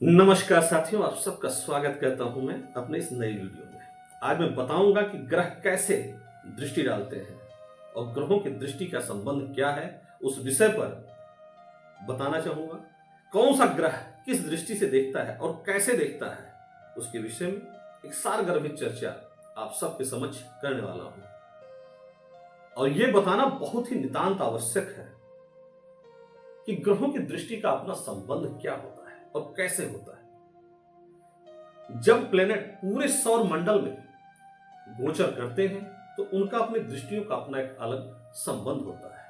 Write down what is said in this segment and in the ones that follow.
नमस्कार साथियों, आप सबका स्वागत करता हूं मैं अपने इस नई वीडियो में। आज मैं बताऊंगा कि ग्रह कैसे दृष्टि डालते हैं और ग्रहों की दृष्टि का संबंध क्या है, उस विषय पर बताना चाहूंगा। कौन सा ग्रह किस दृष्टि से देखता है और कैसे देखता है, उसके विषय में एक सारगर्भित चर्चा आप सबके समक्ष करने वाला हूं। और यह बताना बहुत ही नितांत आवश्यक है कि ग्रहों की दृष्टि का अपना संबंध क्या होता है और कैसे होता है। जब प्लेनेट पूरे सौर मंडल में गोचर करते हैं तो उनका अपनी दृष्टियों का अपना एक अलग संबंध होता है।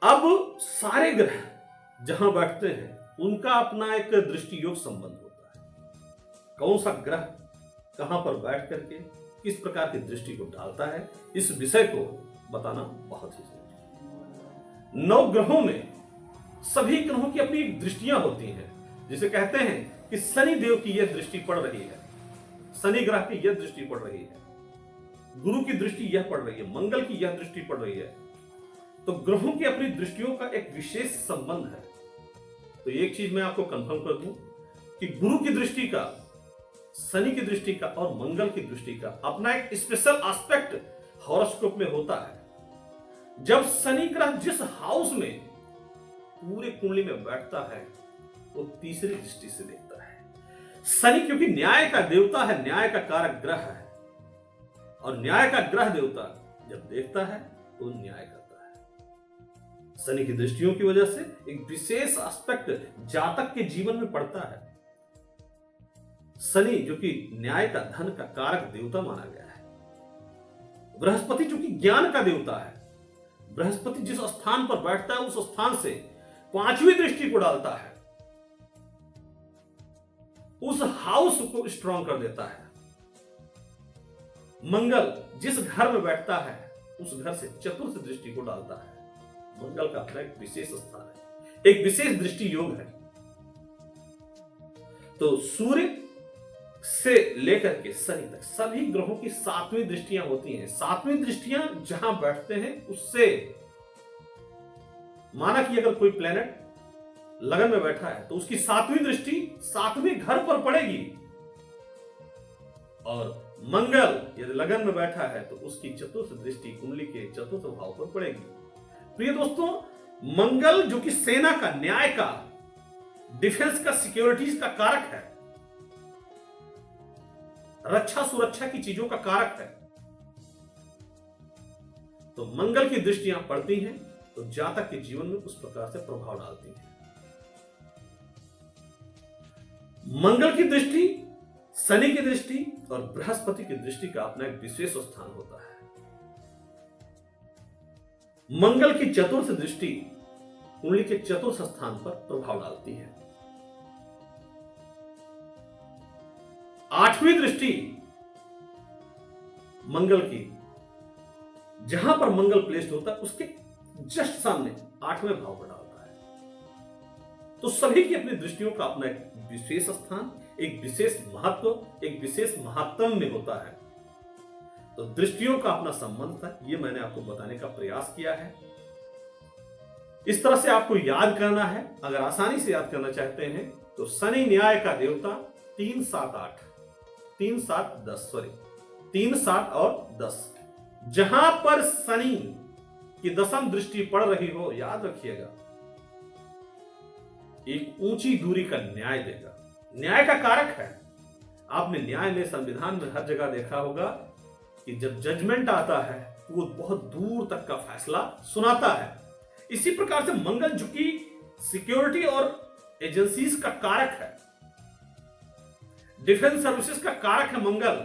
अब सारे ग्रह जहां बैठते हैं उनका अपना एक दृष्टि योग संबंध होता है। कौन सा ग्रह कहां पर बैठ करके किस प्रकार की दृष्टि को डालता है, इस विषय को बताना बहुत ही जरूरी है। 9 ग्रहों में सभी ग्रहों की अपनी दृष्टियां होती हैं, जिसे कहते हैं कि शनि देव की यह दृष्टि पड़ रही है, शनि ग्रह की यह दृष्टि पड़ रही है, गुरु की दृष्टि यह पड़ रही है, मंगल की यह दृष्टि पड़ रही है। तो ग्रहों की अपनी दृष्टियों का एक विशेष संबंध है। तो एक चीज मैं आपको कंफर्म कर दूं कि गुरु की दृष्टि का, शनि की दृष्टि का और मंगल की दृष्टि का अपना एक स्पेशल एस्पेक्ट हॉरोस्कोप में होता है। जब शनि ग्रह जिस हाउस में पूरे कुंडली में बैठता है वो तीसरी दृष्टि से देखता है। शनि क्योंकि न्याय का देवता है, न्याय का कारक ग्रह है, और न्याय का ग्रह देवता जब देखता है तो न्याय करता है। शनि की दृष्टियों की वजह से एक विशेष एस्पेक्ट जातक के जीवन में पड़ता है। शनि जो कि न्याय का, धन का कारक देवता माना गया है। बृहस्पति जो कि ज्ञान का देवता है, बृहस्पति जिस स्थान पर बैठता है उस स्थान से 5वीं दृष्टि को डालता है, उस हाउस को स्ट्रांग कर देता है। मंगल जिस घर में बैठता है उस घर से चतुर्थ दृष्टि को डालता है। मंगल का अपना एक विशेष स्थान है, एक विशेष दृष्टि योग है। तो सूर्य से लेकर के शनि तक सभी ग्रहों की 7वीं दृष्टियां होती हैं। 7वीं दृष्टियां जहां बैठते हैं उससे माना कि अगर कोई प्लेनेट लगन में बैठा है तो उसकी 7वीं दृष्टि 7वें घर पर पड़ेगी, और मंगल यदि लगन में बैठा है तो उसकी चतुर्थ दृष्टि कुंडली के चतुर्थ भाव पर पड़ेगी। प्रिय दोस्तों, मंगल जो कि सेना का, न्याय का, डिफेंस का, सिक्योरिटीज का कारक है, रक्षा सुरक्षा की चीजों का कारक है। तो मंगल की दृष्टियां पड़ती हैं तो जातक के जीवन में उस प्रकार से प्रभाव डालती है। मंगल की दृष्टि, शनि की दृष्टि और बृहस्पति की दृष्टि का अपना एक विशेष स्थान होता है। मंगल की चतुर्थ दृष्टि कुंडली के चतुर्थ स्थान पर प्रभाव डालती है। 8वीं दृष्टि मंगल की, जहां पर मंगल प्लेस्ड होता है उसके जस्ट सामने 8वें भाव पर डालता है। तो सभी की अपनी दृष्टियों का अपना एक विशेष स्थान, एक विशेष महत्व, एक विशेष महात्म्य में होता है। तो दृष्टियों का अपना संबंध था, ये मैंने आपको बताने का प्रयास किया है। इस तरह से आपको याद करना है। अगर आसानी से याद करना चाहते हैं तो शनि न्याय का देवता 3, 7, 8, 3, 7, 10, सॉरी 3, 7 और 10, जहां पर शनि की 10वीं दृष्टि पड़ रही हो, याद रखिएगा, एक ऊंची दूरी का न्याय देगा। न्याय का कारक है। आपने न्याय में, संविधान में हर जगह देखा होगा कि जब जजमेंट आता है तो वो बहुत दूर तक का फैसला सुनाता है। इसी प्रकार से मंगल जो कि सिक्योरिटी और एजेंसीज का कारक है, डिफेंस सर्विसेज का कारक है मंगल,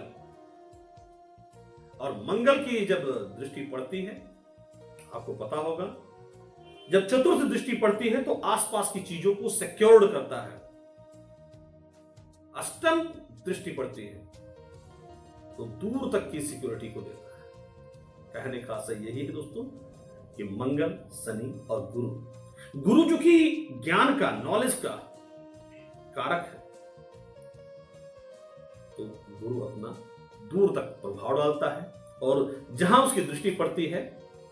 और मंगल की जब दृष्टि पड़ती है, आपको पता होगा, जब चतुर्थ दृष्टि पड़ती है तो आसपास की चीजों को सिक्योर्ड करता है। अष्टम दृष्टि पड़ती है तो दूर तक की सिक्योरिटी को देता है। कहने का आशय यही है दोस्तों कि मंगल, शनि और गुरु जो कि ज्ञान का, नॉलेज का कारक है, तो गुरु अपना दूर तक प्रभाव डालता है, और जहां उसकी दृष्टि पड़ती है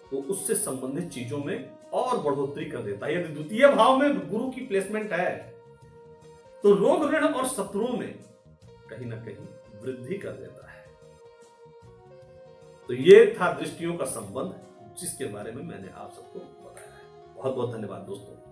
तो उससे संबंधित चीजों में और बढ़ोतरी कर देता है। यदि द्वितीय भाव में गुरु की प्लेसमेंट है तो रोग ऋण और शत्रुओं में कहीं ना कहीं वृद्धि कर देता है। तो ये था दृष्टियों का संबंध, जिसके बारे में मैंने आप सबको बताया है। बहुत बहुत धन्यवाद दोस्तों।